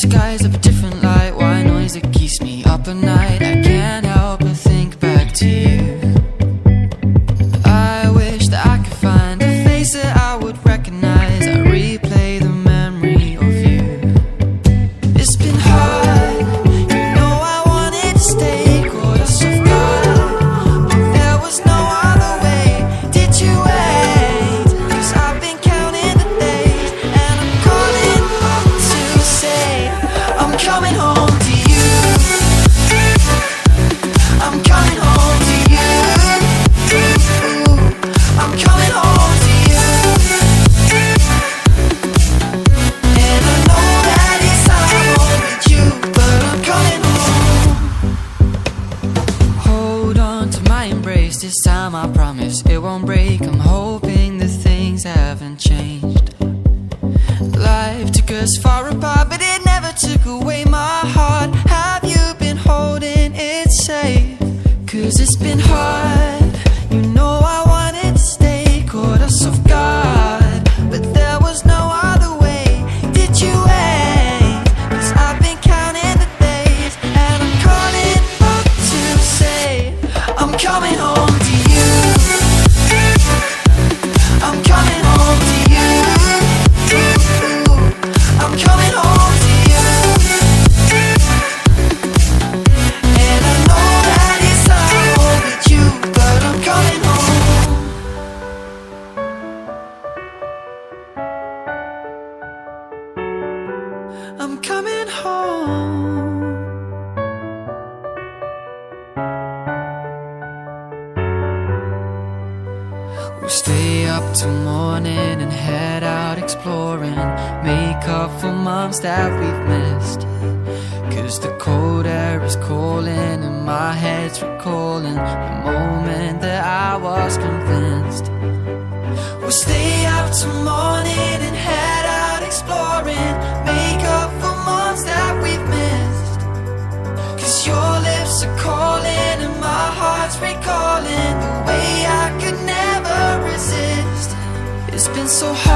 skies of a different light, white noise that keeps me up at night. I can't help but think back to you. I wish that I could find a face that I would recognize. I replay the memory of you. It's been hard, you know I wanted to stay, caught us off guard, but there was no other way. Did you wait? 'Cause I've been counting the days, and I'm calling up to say I'm coming home to you. I'm coming home to you. I'm coming home to you. And I know that it's time with you, but I'm coming home. Hold on to my embrace, this time I promise it won't break. I'm hoping that things haven't changed. Life took us far apart, but it never took away my heart. Have you been holding it safe? 'Cause it's been hard, you know I wanted to stay, caught us off guard, but there was no other way. Did you wait? 'Cause I've been counting the days, and I'm calling up to say I'm coming home to you. I'm coming home to you. I'm coming home to you. And I know that it's time with you, but I'm coming home. I'm coming home. We'll stay up till morning and head out exploring, make up for months that we've missed. 'Cause the cold air is calling and my head's recalling the moment that I was convinced. We'll stay up till morning and head out exploring, make up for months that we've missed. 'Cause your lips are calling and my heart's recalling the way I could never resist. It's been so hard.